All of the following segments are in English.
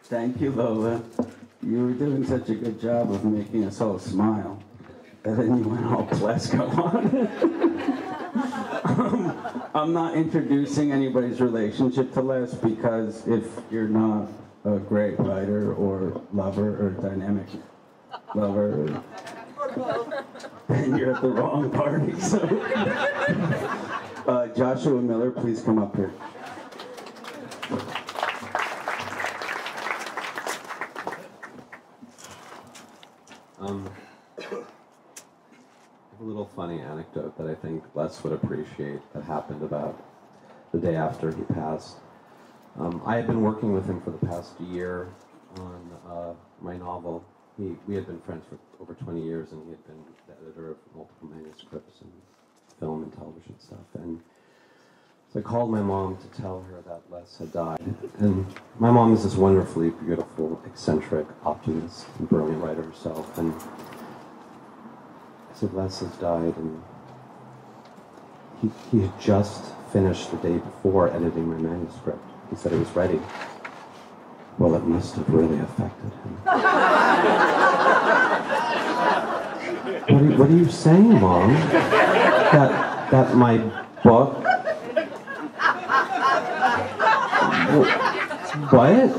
Thank you, Lola. You were doing such a good job of making us all smile. And then you went all Plesko on. I'm not introducing anybody's relationship to Les because if you're not a great writer or lover or dynamic lover, then you're at the wrong party. So, Joshua Miller, please come up here. I have a little funny anecdote that I think Les would appreciate that happened about the day after he passed. I had been working with him for the past year on my novel. We had been friends for over 20 years, and he had been the editor of multiple manuscripts and film and television stuff. And so I called my mom to tell her that Les had died. And my mom is this wonderfully beautiful, eccentric, optimist, and brilliant writer herself. And I said, Les has died, and he had just finished the day before editing my manuscript. He said it was ready. Well, it must have really affected him. What are you saying, Mom? That my book... What?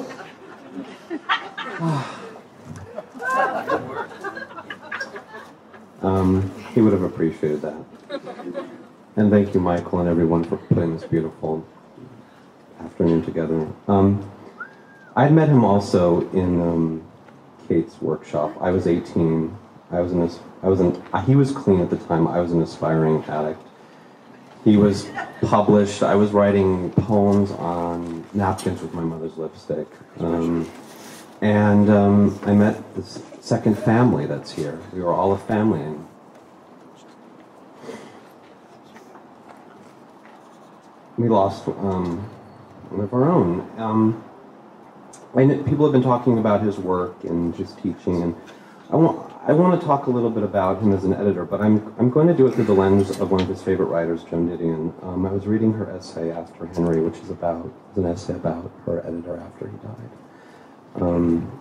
He would have appreciated that. And thank you, Michael, and everyone for putting this beautiful afternoon together. I'd met him also in Kate's workshop. I was 18. He was clean at the time. I was an aspiring addict. He was published. I was writing poems on napkins with my mother's lipstick. And I met this second family that's here. We were all a family. And we lost one of our own. People have been talking about his work and just teaching, and I want to talk a little bit about him as an editor, but I'm going to do it through the lens of one of his favorite writers, Joan Didion. I was reading her essay After Henry, which is an essay about her editor after he died.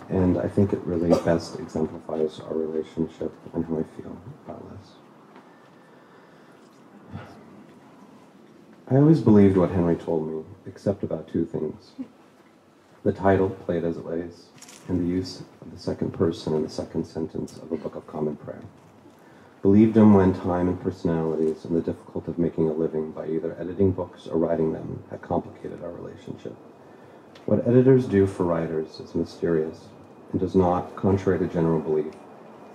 And I think it really best exemplifies our relationship and how I feel about Les. I always believed what Henry told me, except about two things. The title, Play It As It Lays, and the use of the second person in the second sentence of a Book of Common Prayer. Believed him when time and personalities and the difficulty of making a living by either editing books or writing them had complicated our relationship. What editors do for writers is mysterious and does not, contrary to general belief,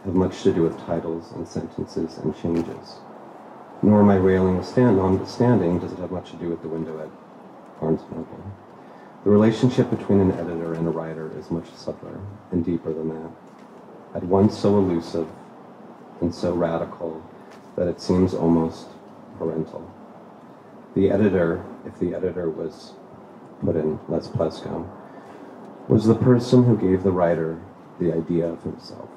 have much to do with titles and sentences and changes. Nor am I railing notwithstanding does it have much to do with the window at Barnes & Noble. The relationship between an editor and a writer is much subtler and deeper than that, at once so elusive and so radical that it seems almost parental. The editor, if the editor was put in Les Plesko, was the person who gave the writer the idea of himself,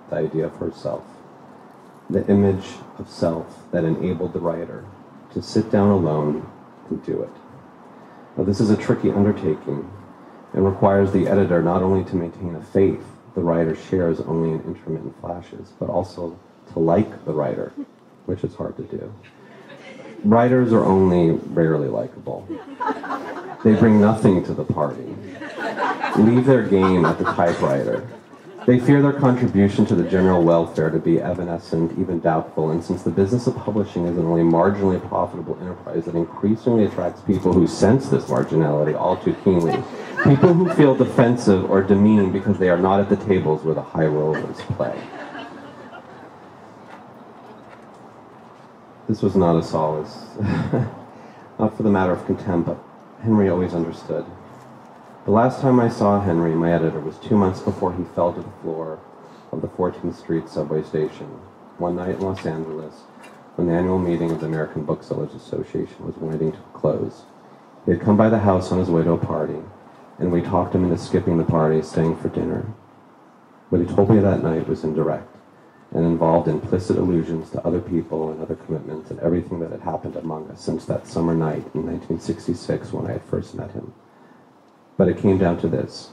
the idea of herself, the image of self that enabled the writer to sit down alone and do it. Now, this is a tricky undertaking and requires the editor not only to maintain a faith the writer shares only in intermittent flashes, but also to like the writer, which is hard to do. Writers are only rarely likable. They bring nothing to the party. Leave their game at the typewriter. They fear their contribution to the general welfare to be evanescent, even doubtful, and since the business of publishing is an only marginally profitable enterprise that increasingly attracts people who sense this marginality all too keenly, people who feel defensive or demeaned because they are not at the tables where the high rollers play. This was not a solace, not for the matter of contempt, but Henry always understood. The last time I saw Henry, my editor, was 2 months before he fell to the floor of the 14th Street subway station, one night in Los Angeles, when the annual meeting of the American Booksellers Association was winding to a close. He had come by the house on his way to a party, and we talked him into skipping the party, staying for dinner. What he told me that night was indirect, and involved implicit allusions to other people and other commitments and everything that had happened among us since that summer night in 1966 when I had first met him. But it came down to this.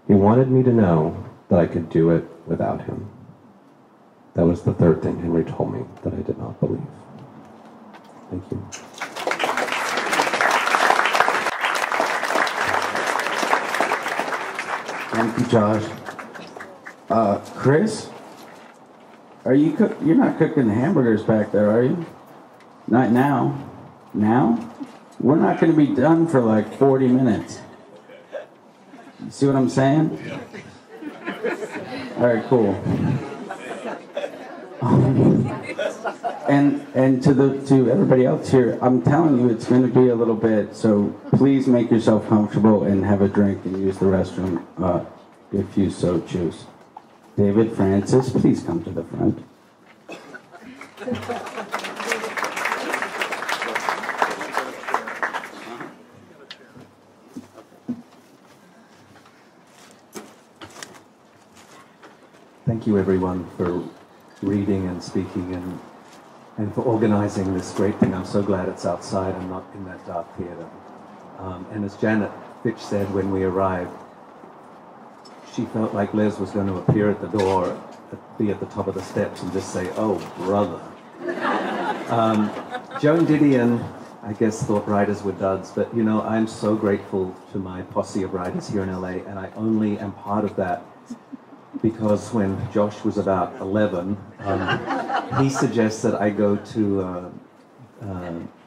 He wanted me to know that I could do it without him. That was the third thing Henry told me that I did not believe. Thank you. Thank you, Josh. Chris, you're not cooking hamburgers back there, are you? Not now. Now? We're not going to be done for like 40 minutes. You see what I'm saying? All right, cool. And to everybody else here, I'm telling you, it's going to be a little bit. So please make yourself comfortable and have a drink and use the restroom if you so choose. David Francis, please come to the front. Thank you, everyone, for reading and speaking and for organizing this great thing. I'm so glad it's outside and not in that dark theater. And as Janet Fitch said when we arrived, she felt like Les was going to appear at the door, be at the top of the steps and just say, "Oh, brother." Joan Didion, I guess, thought writers were duds, but you know, I'm so grateful to my posse of writers here in LA, and I only am part of that because when Josh was about 11, he suggested I go to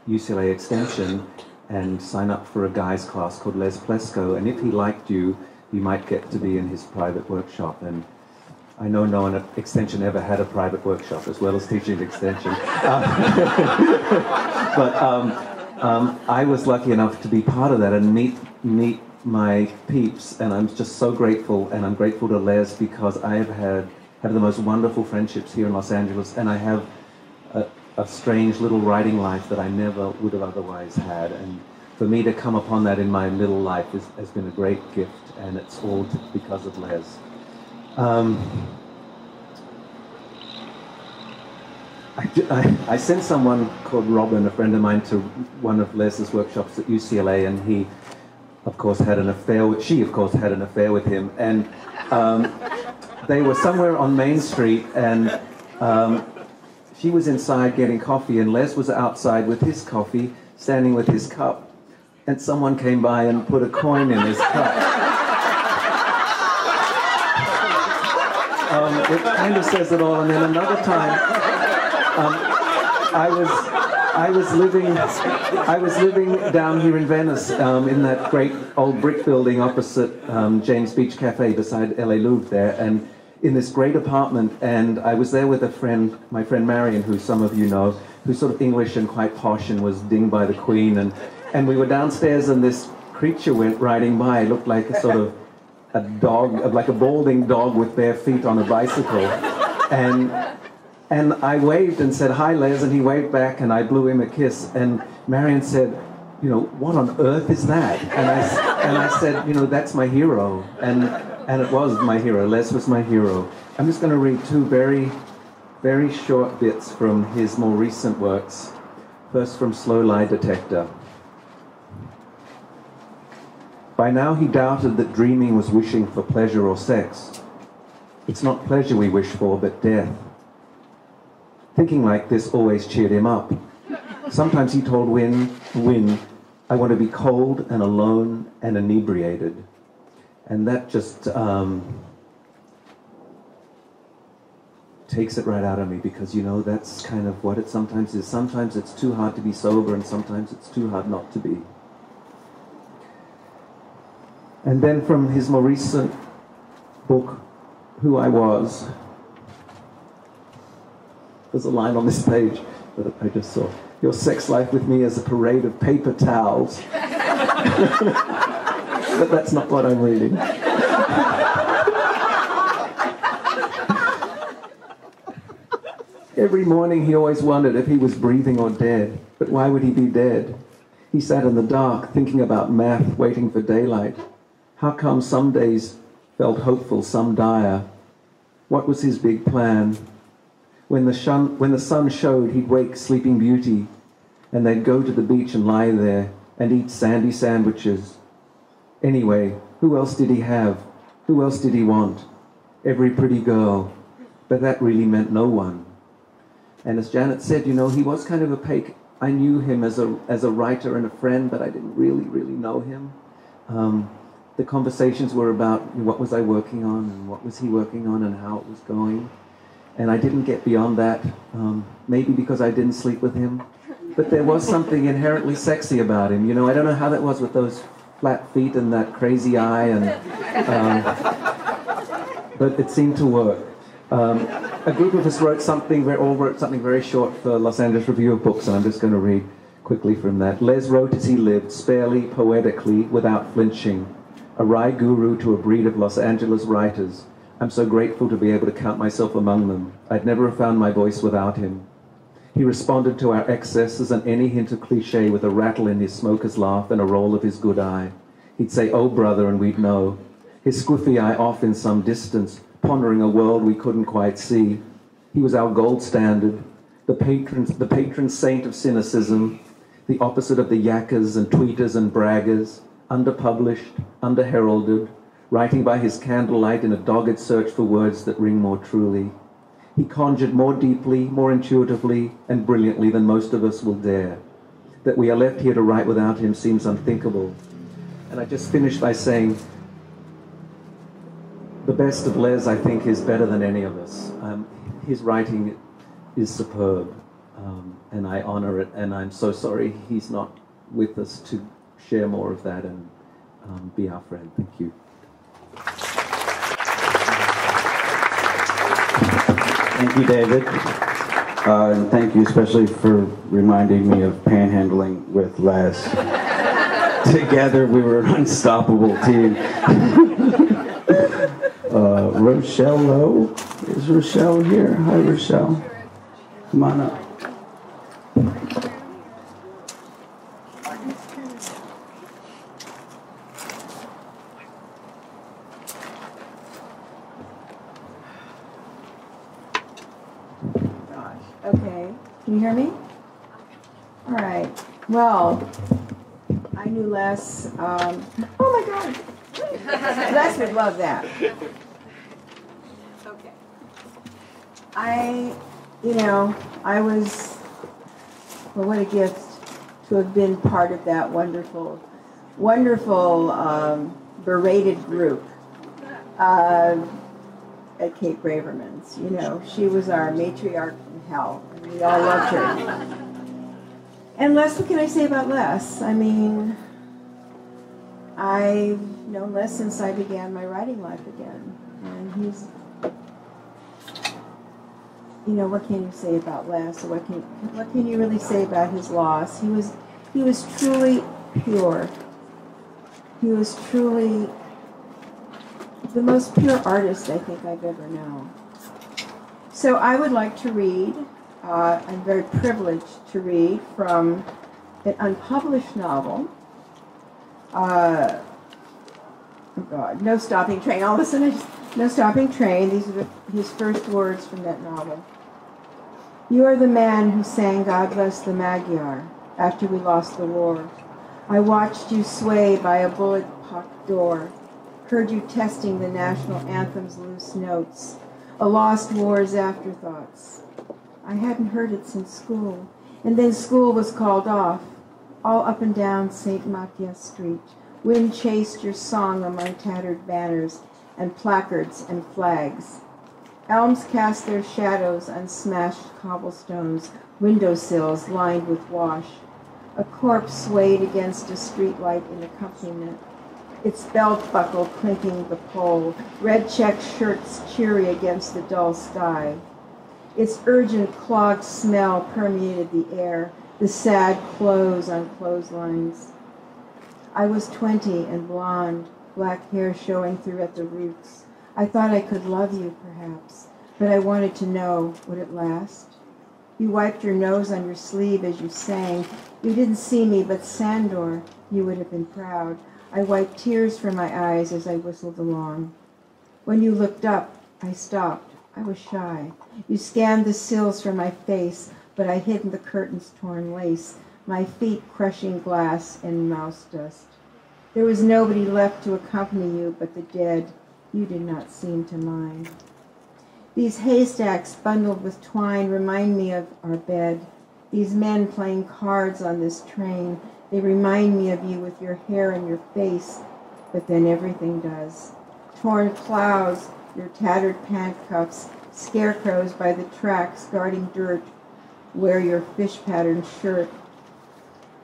UCLA Extension and sign up for a guy's class called Les Plesko, and if he liked you, you might get to be in his private workshop. And I know no one at Extension ever had a private workshop as well as teaching at Extension. But I was lucky enough to be part of that and meet my peeps, and I'm just so grateful, and I'm grateful to Les because I have the most wonderful friendships here in Los Angeles, and I have a strange little writing life that I never would have otherwise had. And for me to come upon that in my middle life has been a great gift, and it's all because of Les. I sent someone called Robin, a friend of mine, to one of Les's workshops at UCLA, and he, of course, had an affair with, she, of course, had an affair with him, and they were somewhere on Main Street, and she was inside getting coffee, and Les was outside with his coffee, standing with his cup, and someone came by and put a coin in his cup. It kind of says it all. And then another time, I was living down here in Venice, in that great old brick building opposite James Beach Cafe beside LA Louvre there, and in this great apartment, and I was there with a friend, my friend Marion, who some of you know, who's sort of English and quite posh and was dinged by the Queen, and we were downstairs, and this creature went riding by, looked like a sort of a dog, like a balding dog with bare feet on a bicycle, and I waved and said, "Hi, Les," and he waved back, and I blew him a kiss, and Marion said, "You know, what on earth is that?" And I said, "You know, that's my hero," and it was my hero. Les was my hero. I'm just going to read two very, very short bits from his more recent works. First from Slow Lie Detector. By now he doubted that dreaming was wishing for pleasure or sex. It's not pleasure we wish for, but death. Thinking like this always cheered him up. Sometimes he told Wynne, "I want to be cold and alone and inebriated." And that just takes it right out of me, because, you know, that's kind of what it sometimes is. Sometimes it's too hard to be sober, and sometimes it's too hard not to be. And then from his more recent book, Who I Was, there's a line on this page that I just saw. "Your sex life with me is a parade of paper towels." But that's not what I'm reading. Every morning he always wondered if he was breathing or dead. But why would he be dead? He sat in the dark, thinking about math, waiting for daylight. How come some days felt hopeful, some dire? What was his big plan? When the sun showed, he'd wake Sleeping Beauty, and they'd go to the beach and lie there and eat sandy sandwiches. Anyway, who else did he have? Who else did he want? Every pretty girl. But that really meant no one. And as Janet said, you know, he was kind of opaque. I knew him as a writer and a friend, but I didn't really know him. The conversations were about what was I working on and what was he working on and how it was going. And I didn't get beyond that, maybe because I didn't sleep with him. But there was something inherently sexy about him. You know, I don't know how that was with those flat feet and that crazy eye, and but it seemed to work. A group of us wrote something very short for Los Angeles Review of Books, and I'm just going to read quickly from that. Les wrote as he lived, sparely, poetically, without flinching. A wry guru to a breed of Los Angeles writers. I'm so grateful to be able to count myself among them. I'd never have found my voice without him. He responded to our excesses and any hint of cliché with a rattle in his smoker's laugh and a roll of his good eye. He'd say, "Oh, brother," and we'd know. His squiffy eye off in some distance, pondering a world we couldn't quite see. He was our gold standard, the patron saint of cynicism, the opposite of the yackers and tweeters and braggers, underpublished, underheralded, writing by his candlelight in a dogged search for words that ring more truly. He conjured more deeply, more intuitively, and brilliantly than most of us will dare. That we are left here to write without him seems unthinkable. And I just finished by saying, the best of Les, I think, is better than any of us. His writing is superb, and I honor it, and I'm so sorry he's not with us to share more of that and be our friend. Thank you. Thank you, David. And thank you especially for reminding me of panhandling with Les. Together we were an unstoppable team. Rochelle Lowe. Is Rochelle here? Hi, Rochelle. Come on up. Okay, can you hear me? All right. Well, I knew Les. Oh my God, Les would love that. Okay. Well, what a gift to have been part of that wonderful berated group at Kate Braverman's. You know, she was our matriarch from hell, and we all loved her. And Les, what can I say about Les? I mean, I've known Les since I began my writing life again. And he's, you know, what can you say about Les? Or what can you really say about his loss? He was truly pure. He was truly the most pure artist I think I've ever known. So I would like to read, I'm very privileged to read from an unpublished novel, oh God, No Stopping Train. All of a sudden, No Stopping Train. These are his first words from that novel. You are the man who sang God Bless the Magyar after we lost the war. I watched you sway by a bullet-pocked door, heard you testing the national anthem's loose notes, a lost war's afterthoughts. I hadn't heard it since school, and then school was called off, all up and down St. Matthias Street. Wind chased your song among tattered banners and placards and flags. Elms cast their shadows on smashed cobblestones, windowsills lined with wash. A corpse swayed against a streetlight in accompaniment, its belt buckle clinking the pole, red checked shirts cheery against the dull sky. Its urgent clogged smell permeated the air, the sad clothes on clotheslines. I was 20 and blonde, black hair showing through at the roots. I thought I could love you, perhaps, but I wanted to know, would it last? You wiped your nose on your sleeve as you sang. You didn't see me, but Sandor, you would have been proud. I wiped tears from my eyes as I whistled along. When you looked up, I stopped. I was shy. You scanned the sills from my face, but I hid in the curtain's torn lace, my feet crushing glass and mouse dust. There was nobody left to accompany you but the dead, You did not seem to mind. These haystacks bundled with twine remind me of our bed. These men playing cards on this train, they remind me of you with your hair and your face, but then everything does. Torn clouds, your tattered pant cuffs, scarecrows by the tracks guarding dirt, wear your fish-patterned shirt.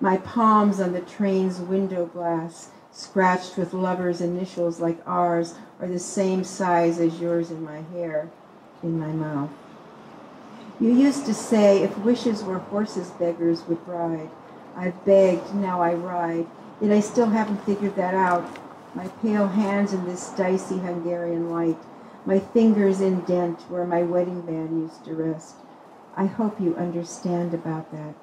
My palms on the train's window glass, scratched with lovers' initials like ours, are the same size as yours in my hair, in my mouth. You used to say if wishes were horses beggars would ride. I've begged, now I ride, yet I still haven't figured that out. My pale hands in this dicey Hungarian light, my fingers indent where my wedding band used to rest. I hope you understand about that.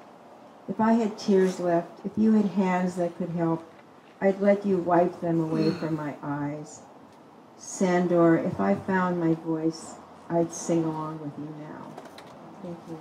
If I had tears left, if you had hands that could help, I'd let you wipe them away from my eyes. Sandor, if I found my voice, I'd sing along with you now. Thank you.